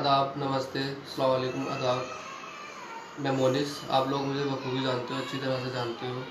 आदाब, नमस्ते, अस्सलाम वालेकुम, आदाब। मैं मोनिस, आप लोग मुझे बखूबी जानते हो, अच्छी तरह से जानते हो।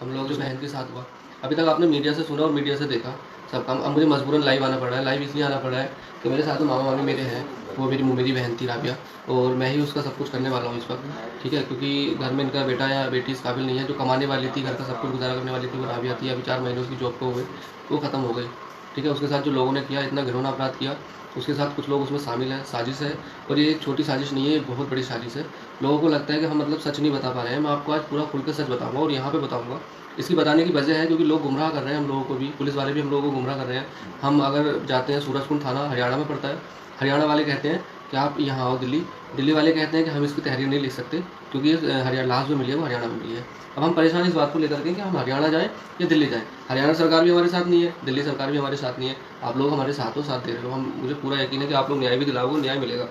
हम लोग जो बहन के साथ हुआ, अभी तक आपने मीडिया से सुना और मीडिया से देखा सब काम। अब मुझे मजबूरन लाइव आना पड़ रहा है। लाइव इसलिए आना पड़ रहा है कि मेरे साथ मामा मामी मेरे हैं, वो मेरी बहन थी राबिया, और मैं ही उसका सब कुछ करने वाला हूँ इस वक्त। ठीक है, क्योंकि घर में इनका बेटा या बेटी इस काबिल नहीं है। जो कमाने वाली थी, घर का सब कुछ गुजारा करने वाली थी, वो राबिया थी। अभी 4 महीने उसकी जॉब को हुए, वो ख़त्म हो गई। ठीक है, उसके साथ जो लोगों ने किया, इतना घिनौना अपराध किया, उसके साथ कुछ लोग उसमें शामिल हैं, साजिश है। और ये एक छोटी साजिश नहीं है, ये बहुत बड़ी साजिश है। लोगों को लगता है कि हम मतलब सच नहीं बता पा रहे हैं। मैं आपको आज पूरा खुल के सच बताऊंगा और यहाँ पे बताऊंगा। इसकी बताने की वजह है क्योंकि लोग गुमराह कर रहे हैं हम लोगों को भी, पुलिस वाले भी हम लोगों को गुमराह कर रहे हैं। हम अगर जाते हैं, सूरजकुंड थाना हरियाणा में पड़ता है, हरियाणा वाले कहते हैं कि आप यहाँ आओ दिल्ली, दिल्ली वाले कहते हैं कि हम इसकी तहरीर नहीं लिख सकते क्योंकि हरियाणा लाश जो मिली है वो हरियाणा में मिली है। अब हम परेशान इस बात को लेकर के कि हम हरियाणा जाएँ या दिल्ली जाएँ। हरियाणा सरकार भी हमारे साथ नहीं है, दिल्ली सरकार भी हमारे साथ नहीं है। आप लोग हमारे साथ हो, साथ दे रहे हो, हम मुझे पूरा यकीन है कि आप लोग न्याय भी दिलाओगे, न्याय मिलेगा।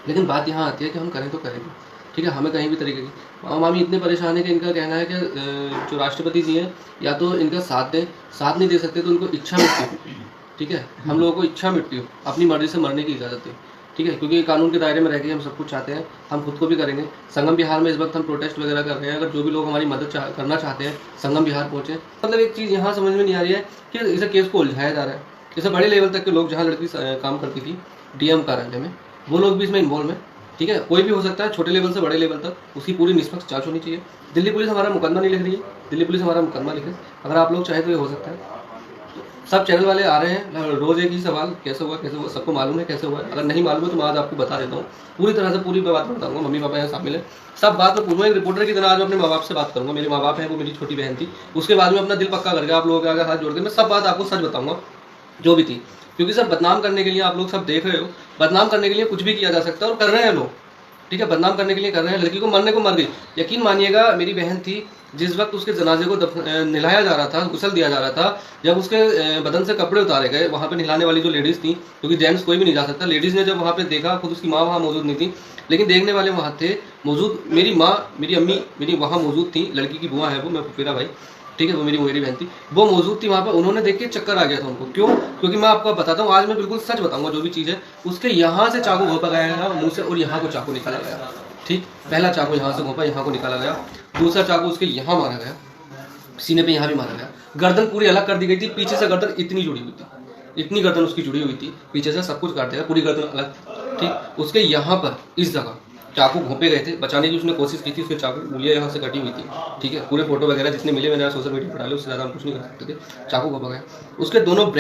लेकिन बात यहाँ आती है कि हम करें तो करें भी। ठीक है, हमें कहीं भी तरीके की मामी इतने परेशान है कि इनका कहना है कि जो राष्ट्रपति जी हैं या तो इनका साथ दें, साथ नहीं दे सकते तो उनको इच्छा मृत्यु। ठीक है, हम लोगों को इच्छा मृत्यु, अपनी मर्जी से मरने की इजाज़त दें। ठीक है, क्योंकि कानून के दायरे में रह के हम सब कुछ चाहते हैं, हम खुद को भी करेंगे। संगम बिहार में इस वक्त हम प्रोटेस्ट वगैरह कर रहे हैं। अगर जो भी लोग हमारी मदद करना चाहते हैं, संगम बिहार पहुँचे। मतलब एक चीज़ यहाँ समझ में नहीं आ रही है कि इस केस को उलझाया जा रहा है। जैसे बड़े लेवल तक के लोग, जहाँ लड़की काम करती थी डीएम कार्यालय में, वो लोग भी इसमें इन्वॉल्व हैं। ठीक है, कोई भी हो सकता है, छोटे लेवल से बड़े लेवल तक, उसकी पूरी निष्पक्ष जांच होनी चाहिए। दिल्ली पुलिस हमारा मुकदमा नहीं लिख रही है, दिल्ली पुलिस हमारा मुकदमा लिखे। अगर आप लोग चाहें तो ये हो सकता है। सब चैनल वाले आ रहे हैं, रोज एक ही सवाल, कैसे हुआ कैसे हुआ, सबको मालूम है कैसे हुआ है। अगर नहीं मालूम है तो मैं आज आपको बता देता हूँ, पूरी तरह से पूरी बात बताऊंगा। मम्मी पापा यहाँ शामिल है, सब बात में पूछूंगा। एक रिपोर्टर की तरह आज मैं अपने माँ बाप से बात करूंगा। मेरे माँ बाप हैं, वो मेरी छोटी बहन थी। उसके बाद में अपना दिल पक्का करके आप लोगों के आगे हाथ जोड़ के मैं सब बात आपको सच बताऊंगा जो भी थी। क्योंकि सर बदनाम करने के लिए, आप लोग सब देख रहे हो, बदनाम करने के लिए कुछ भी किया जा सकता है और कर रहे हैं लोग। ठीक है, बदनाम करने के लिए कर रहे हैं। लड़की को मरने को मर गई, यकीन मानिएगा। मेरी बहन थी, जिस वक्त उसके जनाजे को नहलाया जा रहा था, गुसल दिया जा रहा था, जब उसके बदन से कपड़े उतारे गए, वहाँ पे नहलाने वाली जो लेडीज़ थी, क्योंकि जेंट्स कोई भी नहीं जा सकता, लेडीज़ ने जब वहाँ पे देखा, खुद उसकी माँ वहाँ मौजूद नहीं थी, लेकिन देखने वाले वहाँ थे मौजूद। मेरी माँ, मेरी अम्मी, मेरी वहाँ मौजूद थी। लड़की की बुआ है वो, मैं फुफेरा भाई। ठीक है, वो मेरी बहन थी, वो मौजूद थी वहाँ पर। उन्होंने देख के चक्कर आ गया था उनको। क्यों? क्योंकि मैं आपको बताता हूँ, आज मैं बिल्कुल सच बताऊंगा जो भी चीज़ है। उसके यहाँ से चाकू घोंपा गया मुँह से, और यहाँ को चाकू निकाला गया। ठीक, पहला चाकू यहाँ से घोंपा, यहाँ को निकाला गया। दूसरा चाकू उसके यहाँ मारा गया, सीने पे यहाँ भी मारा गया। गर्दन पूरी अलग कर दी गई थी, पीछे से गर्दन इतनी जुड़ी हुई थी, इतनी गर्दन उसकी जुड़ी हुई थी, पीछे से सब कुछ काट दिया, पूरी गर्दन अलग। ठीक, उसके यहाँ पर इस जगह चाकू घोंपे गए थे। बचाने की उसने कोशिश की थी, उसके चाकू उंगलियाँ यहाँ से कटी हुई थी। ठीक है, पूरे फोटो वगैरह जितने मिले मैंने सोशल मीडिया पर डाले, उससे ज़्यादा हम कुछ नहीं कर सकते थे। चाकू घोंपा गया, उसके दोनों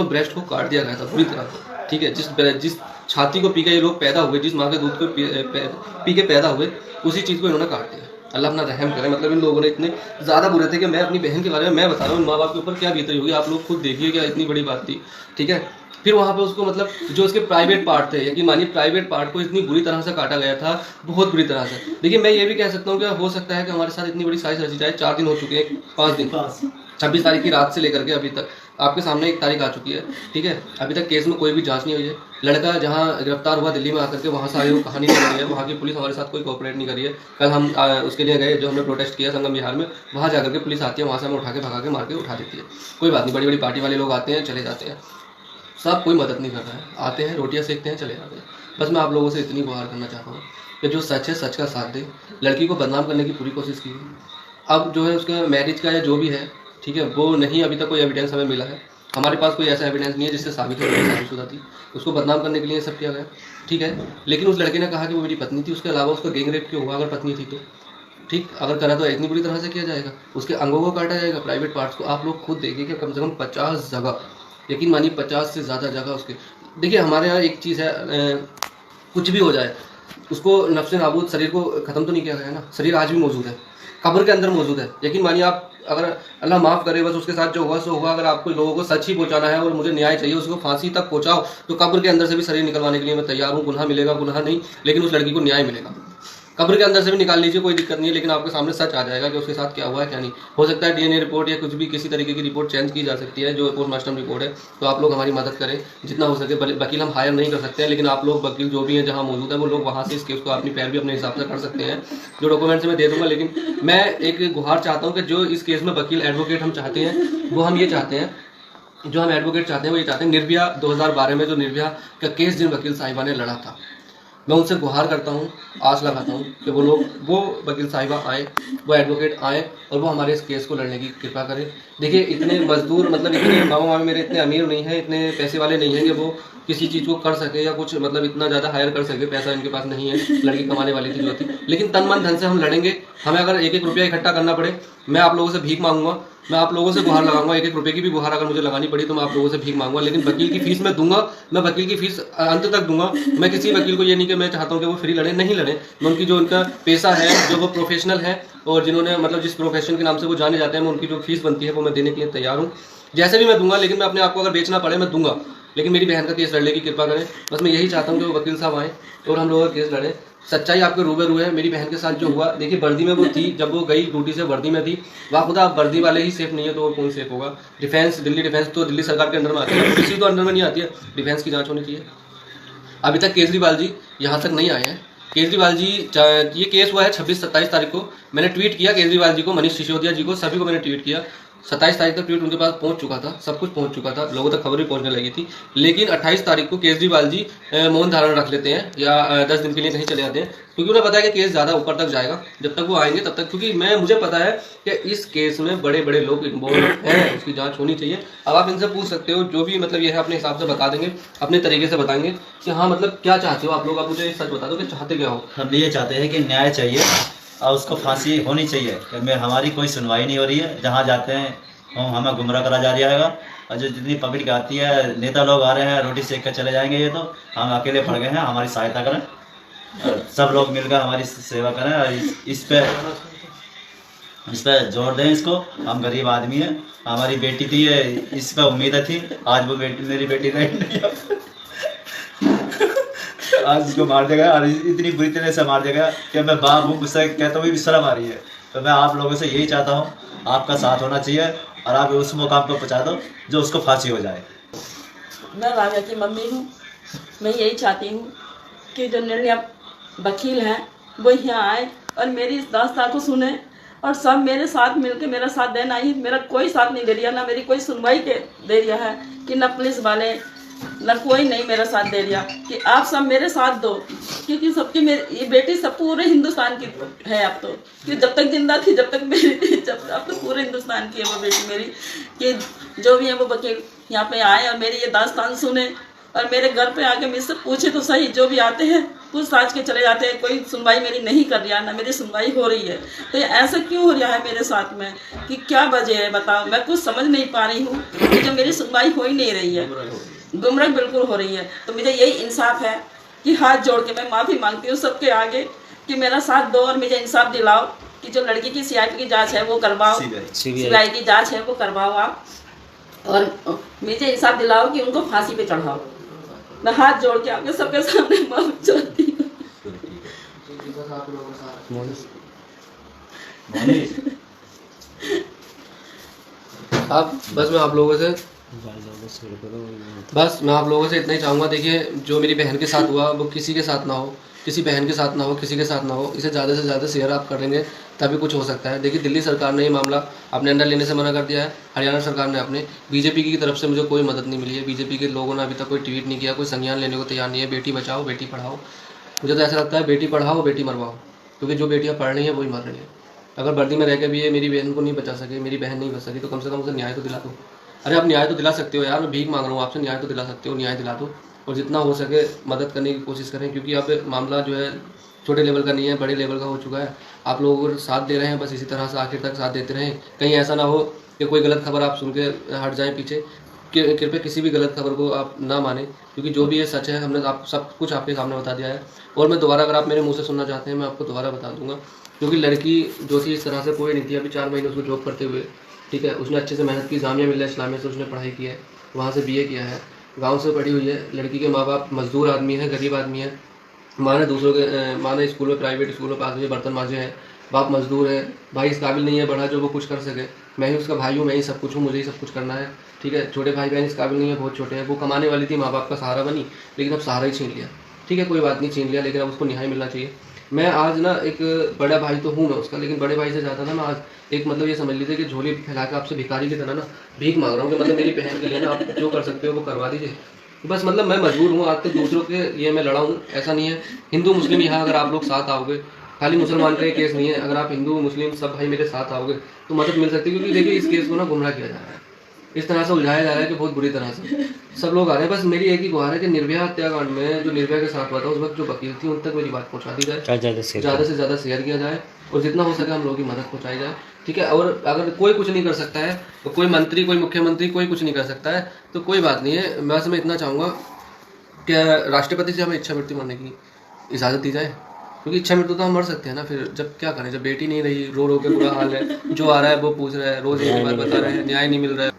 ब्रेस्ट को काट दिया गया था पूरी तरह से। ठीक है, जिस छाती को पी के ये लोग पैदा हुए, जिस माँ के दूध को पी के पैदा हुए, उसी चीज़ को इन्होंने काट दिया। अल्लाह अपना रहम करे। मतलब इन लोगों ने इतने ज़्यादा बुरे थे कि मैं अपनी बहन के बारे में मैं बता रहा हूँ, माँ बाप के ऊपर क्या बीती होगी आप लोग खुद देखिए, क्या इतनी बड़ी बात थी। ठीक है, फिर वहाँ पे उसको मतलब जो उसके प्राइवेट पार्ट थे, यकीन मानिए प्राइवेट पार्ट को इतनी बुरी तरह से काटा गया था, बहुत बुरी तरह से। देखिए, मैं ये भी कह सकता हूँ कि हो सकता है कि हमारे साथ इतनी बड़ी साजिश रची जाए। 4 दिन हो चुके हैं, 5 दिन, 26 तारीख की रात से लेकर के अभी तक आपके सामने 1 तारीख आ चुकी है। ठीक है, अभी तक केस में कोई भी जांच नहीं हुई है। लड़का जहाँ गिरफ्तार हुआ दिल्ली में आकर के, वहाँ से आगे वो कहानी नहीं रही है। वहाँ की पुलिस हमारे साथ कोई कोऑपरेट नहीं करी है। कल हम उसके लिए गए, जो हमने प्रोटेस्ट किया संगम बिहार में, वहाँ जाकर के पुलिस आती है, वहाँ से हमें उठा के भगा के मार के उठा देती है। कोई बात नहीं, बड़ी बड़ी पार्टी वाले लोग आते हैं, चले जाते हैं, सब कोई मदद नहीं कर रहा है। आते हैं, रोटियाँ सेकते हैं, चले जाते हैं। बस मैं आप लोगों से इतनी गुहार करना चाहता हूँ कि जो सच है, सच का साथ दे। लड़की को बदनाम करने की पूरी कोशिश की, अब जो है उसका मैरिज का या जो भी है, ठीक है, वो नहीं, अभी तक कोई एविडेंस हमें मिला है। हमारे पास कोई ऐसा एविडेंस नहीं है जिससे साबित हो कि शादीशुदा थी। उसको बदनाम करने के लिए सब किया गया। ठीक है, लेकिन उस लड़के ने कहा कि वो मेरी पत्नी थी। उसके अलावा उसका गैंग रेप क्यों हुआ अगर पत्नी थी तो? ठीक, अगर करा तो इतनी बुरी तरह से किया जाएगा, उसके अंगों को काटा जाएगा, प्राइवेट पार्ट्स को। आप लोग खुद देखिए कि कम से कम 50 जगह, यकीन मानिए 50 से ज़्यादा जगह उसके। देखिए, हमारे यहाँ एक चीज़ है, कुछ भी हो जाए, उसको नफ्स नाबूद, शरीर को ख़त्म तो नहीं किया गया ना, शरीर आज भी मौजूद है, कब्र के अंदर मौजूद है। यकीन मानिए आप, अगर अल्लाह माफ़ करे, बस उसके साथ जो हुआ सो हुआ। अगर आपको लोगों को सच ही पहुंचाना है और मुझे न्याय चाहिए, उसको फांसी तक पहुंचाओ, तो कब्र के अंदर से भी शरीर निकलवाने के लिए मैं तैयार हूँ। गुनाह मिलेगा, गुनाह नहीं, लेकिन उस लड़की को न्याय मिलेगा। कब्र के अंदर से भी निकाल लीजिए, कोई दिक्कत नहीं है, लेकिन आपके सामने सच आ जाएगा कि उसके साथ क्या हुआ है क्या नहीं। हो सकता है डीएनए रिपोर्ट या कुछ भी किसी तरीके की रिपोर्ट चेंज की जा सकती है, जो पोस्टमार्टम रिपोर्ट है। तो आप लोग हमारी मदद करें जितना हो सके। वकील हम हायर नहीं कर सकते हैं, लेकिन आप लोग वकील जो भी हैं जहाँ मौजूद है, वो लोग वहाँ से इस केस को अपनी पैर भी अपने हिसाब से कर सकते हैं। जो डॉक्यूमेंट्स मैं दे दूँगा, लेकिन मैं एक गुहार चाहता हूँ कि जो इस केस में वकील एडवोकेट हम चाहते हैं, वो हम ये चाहते हैं जो हम एडवोकेट चाहते हैं वो ये चाहते हैं, निर्भया 2012 में जो निर्भया का केस जिन वकील साहिबा ने लड़ा था, मैं उनसे गुहार करता हूँ, आस लगाता हूँ कि वो वकील साहिबा आए, वो एडवोकेट आए और वो हमारे इस केस को लड़ने की कृपा करें। देखिए इतने मजदूर, मतलब इतने मामा मामी मेरे इतने अमीर नहीं हैं, इतने पैसे वाले नहीं हैं कि वो किसी चीज़ को कर सके या कुछ मतलब इतना ज़्यादा हायर कर सके, पैसा इनके पास नहीं है, लड़की कमाने वाली थी जो थी। लेकिन तन मन धन से हम लड़ेंगे। हमें अगर 1-1 रुपया इकट्ठा करना पड़े, मैं आप लोगों से भीख मांगूंगा, मैं आप लोगों से गुहार लगाऊंगा, 1-1 रुपये की भी गुहार अगर मुझे लगानी पड़ी तो मैं आप लोगों से भीख मांगूंगा। लेकिन वकील की फीस मैं दूंगा, मैं वकील की फीस अंत तक दूंगा। मैं किसी वकील को ये नहीं कि मैं चाहता हूँ कि वो फ्री लड़े, नहीं लड़े। मैं उनकी जो उनका पेशा है, जो वो प्रोफेशनल है और जिन्होंने मतलब जिस प्रोफेशन के नाम से वो जाने जाते हैं, मैं उनकी जो फीस बनती है वो मैं देने के लिए तैयार हूँ। जैसे भी मैं दूंगा, लेकिन मैं अपने आप को अगर बेचना पड़े मैं दूंगा, लेकिन मेरी बहन का केस लड़ने की कृपा करें। बस मैं यही चाहता हूँ कि वो वकील साहब आएँ और हम लोगों का केस लड़ें। सच्चाई आपके रूबरू है। मेरी बहन के साथ जो हुआ, देखिए वर्दी में वो थी, जब वो गई ड्यूटी से वर्दी में थी, वहाँ खुदा वर्दी वाले ही सेफ नहीं है तो वो कौन सेफ होगा। डिफेंस, दिल्ली डिफेंस तो दिल्ली सरकार के अंडर में आती है, पुलिस तो अंडर में नहीं आती है, डिफेंस की जांच होनी चाहिए। अभी तक केजरीवाल जी यहाँ तक नहीं आए हैं। केजरीवाल जी, ये केस हुआ है 26-27 तारीख को, मैंने ट्वीट किया केजरीवाल जी को, मनीष सिसोदिया जी को, सभी को मैंने ट्वीट किया। 27 तारीख तक ट्वीट उनके पास पहुंच चुका था, सब कुछ पहुंच चुका था, लोगों तक खबर भी पहुंचने लगी थी। लेकिन 28 तारीख को केजरीवाल जी मौन धारण रख लेते हैं या 10 दिन के लिए कहीं चले जाते हैं, क्योंकि उन्हें पता है कि केस ज़्यादा ऊपर तक जाएगा। जब तक वो आएंगे तब तक, क्योंकि मुझे पता है कि इस केस में बड़े बड़े लोग इन्वॉल्व हैं, उसकी जाँच होनी चाहिए। अब आप इनसे पूछ सकते हो, जो भी मतलब ये है अपने हिसाब से बता देंगे, अपने तरीके से बताएंगे कि हाँ मतलब क्या चाहते हो आप लोग। आप मुझे सच बता दो कि चाहते क्या हो। हम ये चाहते हैं कि न्याय चाहिए और उसको फांसी होनी चाहिए। कि हमारी कोई सुनवाई नहीं हो रही है, जहाँ जाते हैं हमें गुमराह करा जा रहा है। और जो जितनी पब्लिक आती है, नेता लोग आ रहे हैं, रोटी सेक कर चले जाएंगे। ये तो हम अकेले पड़ गए हैं, हमारी सहायता करें, सब लोग मिलकर हमारी सेवा करें और इस पे जोर दें इसको। हम गरीब आदमी हैं, हमारी बेटी थी, इस पर उम्मीद थी, आज वो मेरी बेटी नहीं आज उसको मार दिया गया और इतनी बुरी तरह से मार दिया गया कि मैं बाप हूँ, गुस्सा कहता हूँ भी शर्म आ रही है। तो मैं आप लोगों से यही चाहता हूँ, आपका साथ होना चाहिए और आप उस मुकाम पर पहुँचा दो जो उसको फांसी हो जाए। मैं राजा की मम्मी हूँ। मैं यही चाहती हूँ कि जो निर्णय वकील हैं वो यहाँ आए और मेरी इस दास्तान को सुने और सब मेरे साथ मिलकर मेरा साथ देना ही। मेरा कोई साथ नहीं दे रहा, ना मेरी कोई सुनवाई के दे रहा है कि न पुलिस वाले, न कोई नहीं मेरा साथ दे रहा कि आप सब मेरे साथ दो, क्योंकि सबकी मेरी ये बेटी सब पूरे हिंदुस्तान की है। अब तो कि जब तक जिंदा थी, जब तक मेरी थी, जब अब तो पूरे हिंदुस्तान की है वो बेटी मेरी। कि जो भी है वो वकील यहाँ पे आए और मेरी ये दास्तान सुने और मेरे घर पे आके मुझसे पूछे तो सही। जो भी आते हैं पूछताछ के चले जाते हैं, कोई सुनवाई मेरी नहीं कर रहा, ना मेरी सुनवाई हो रही है। तो ये ऐसा क्यों हो रहा है मेरे साथ में, कि क्या वजह है बताओ। मैं कुछ समझ नहीं पा रही हूँ कि जो मेरी सुनवाई हो ही नहीं रही है, गुमराह बिल्कुल हो रही है। तो मुझे यही इंसाफ है कि हाथ जोड़ के मैं माफ़ी मांगती हूँ सबके आगे कि मेरा साथ दो और मुझे इंसाफ दिलाओ कि जो लड़की की CID की जांच है वो करवाओ, CBI की जांच है वो करवाओ आप, और मुझे इंसाफ दिलाओ कि उनको फांसी पे चढ़ाओ। मैं हाथ जोड़ के आपके सबके सामने माफी चाहती हूँ। अब बस मैं आप लोगों से इतना ही चाहूँगा। देखिए जो मेरी बहन के साथ हुआ वो किसी के साथ ना हो, किसी बहन के साथ ना हो, किसी के साथ ना हो। इसे ज़्यादा से ज़्यादा शेयर आप करेंगे तभी कुछ हो सकता है। देखिए दिल्ली सरकार ने ये मामला अपने अंडर लेने से मना कर दिया है, हरियाणा सरकार ने अपने। बीजेपी की तरफ से मुझे कोई मदद नहीं मिली है, बीजेपी के लोगों ने अभी तक कोई ट्वीट नहीं किया, कोई संज्ञान लेने को तैयार नहीं है। बेटी बचाओ बेटी पढ़ाओ, मुझे तो ऐसा लगता है बेटी पढ़ाओ बेटी मरवाओ, क्योंकि जो बेटियाँ पढ़ रही हैं वही मर रही हैं। अगर वर्दी में रह के भी ये मेरी बहन को नहीं बचा सके, मेरी बहन नहीं बच सकी, तो कम से कम उसे न्याय तो दिला दो। अरे आप न्याय तो दिला सकते हो यार, मैं भीख मांग रहा हूँ आपसे, न्याय तो दिला सकते हो, न्याय दिला दो। और जितना हो सके मदद करने की कोशिश करें, क्योंकि अब मामला जो है छोटे लेवल का नहीं है, बड़े लेवल का हो चुका है। आप लोग साथ दे रहे हैं, बस इसी तरह से आखिर तक साथ देते रहें। कहीं ऐसा ना हो कि कोई गलत खबर आप सुन के हट जाएं पीछे। कृपया किसी भी गलत खबर को आप ना माने, क्योंकि जो भी ये सच है हमने आप सब कुछ आपके सामने बता दिया है। और मैं दोबारा, अगर आप मेरे मुँह से सुनना चाहते हैं, मैं आपको दोबारा बता दूंगा, क्योंकि लड़की जो थी इस तरह से कोई नहीं थी। अभी 4 महीने उसको जॉब करते हुए, ठीक है, उसने अच्छे से मेहनत की, जामिया मिल्लिया इस्लामिया से उसने पढ़ाई की है, वहाँ से BA किया है, गांव से पढ़ी हुई है। लड़की के माँ बाप मजदूर आदमी है, गरीब आदमी है। माँ ने स्कूल में, प्राइवेट स्कूल में पास हुई, बर्तन मांजे हैं, बाप मजदूर है, भाई इस काबिल नहीं है बड़ा जो वो कुछ कर सके। मैं ही उसका भाई हूँ, मैं ही सब कुछ हूँ, मुझे ही सब कुछ करना है, ठीक है। छोटे भाई बहन इस काबिल नहीं है, बहुत छोटे हैं। वो कमाने वाली थी, माँ बाप का सहारा बनी, लेकिन अब सहारा ही छीन लिया, ठीक है, कोई बात नहीं, छीन लिया, लेकिन अब उसको न्याय मिलना चाहिए। मैं आज ना एक बड़ा भाई तो हूँ मैं उसका, लेकिन बड़े भाई से ज़्यादा ना मैं आज एक मतलब ये समझ लीजिए कि झोली फैला के आपसे भिखारी की तरह ना भीख मांग रहा हूँ कि मतलब मेरी बहन के लिए ना आप जो कर सकते हो वो करवा दीजिए। बस मतलब मैं मजबूर हूँ, आज तक दूसरों के लिए मैं लड़ा हूँ, ऐसा नहीं है। हिंदू मुस्लिम यहाँ अगर आप लोग साथ आओगे, खाली मुसलमान का ये केस नहीं है, अगर आप हिंदू मुस्लिम सब भाई मेरे साथ आओगे तो मदद मिल सकती है। क्योंकि देखिए इस केस को ना गुमराह किया जा रहा है, इस तरह से उलझाया जा रहा है कि बहुत बुरी तरह से सब लोग आ रहे हैं। बस मेरी एक ही गुहार है कि निर्भया हत्याकांड में जो निर्भया के साथ हुआ था उस वक्त जो वकील थी उन तक मेरी बात पहुंचा दी जाए, ज़्यादा से ज़्यादा शेयर किया जाए और जितना हो सके हम लोगों की मदद पहुंचाई जाए, ठीक है। और अगर कोई कुछ नहीं कर सकता है तो कोई मंत्री, कोई मुख्यमंत्री, कोई कुछ नहीं कर सकता है तो कोई बात नहीं है। बस मैं इतना चाहूँगा कि राष्ट्रपति से हमें इच्छा मृत्यु मरने की इजाज़त दी जाए, क्योंकि इच्छा मृत्यु तो हम मर सकते हैं ना, फिर जब क्या करें, जब बेटी नहीं रही, रो रो के बुरा हाल है, जो आ रहा है वो पूछ रहा है, रोज़ एक बात बता रहे हैं, न्याय नहीं मिल रहा है।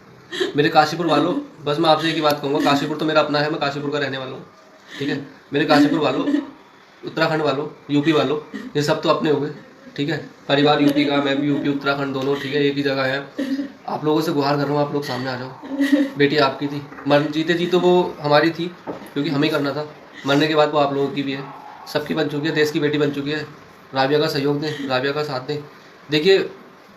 मेरे काशीपुर वालों, बस मैं आपसे एक ही बात कहूँगा, काशीपुर तो मेरा अपना है, मैं काशीपुर का रहने वाला हूँ, ठीक है। मेरे काशीपुर वालों, उत्तराखंड वालों, यूपी वालों, ये सब तो अपने हो गए, ठीक है। परिवार यूपी का, मैं भी यूपी, उत्तराखंड दोनों, ठीक है, एक ही जगह है। आप लोगों से गुहार कर रहा हूँ, आप लोग सामने आ जाओ। बेटी आपकी थी, मर जीते जी तो वो हमारी थी क्योंकि हमें करना था, मरने के बाद वो आप लोगों की भी है, सबकी बन चुकी है, देश की बेटी बन चुकी है। राबिया का सहयोग दें, राबिया का साथ दें। देखिए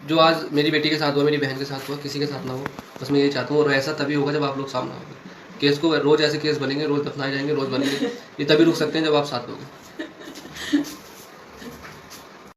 जो आज मेरी बेटी के साथ हुआ, मेरी बहन के साथ हुआ, किसी के साथ ना हो, बस मैं यही चाहता हूँ। और ऐसा तभी होगा जब आप लोग सामने आओगे। केस को रोज़ ऐसे केस बनेंगे, रोज़ दफनाए जाएंगे, रोज़ बनेंगे, ये तभी रुक सकते हैं जब आप साथ दोगे।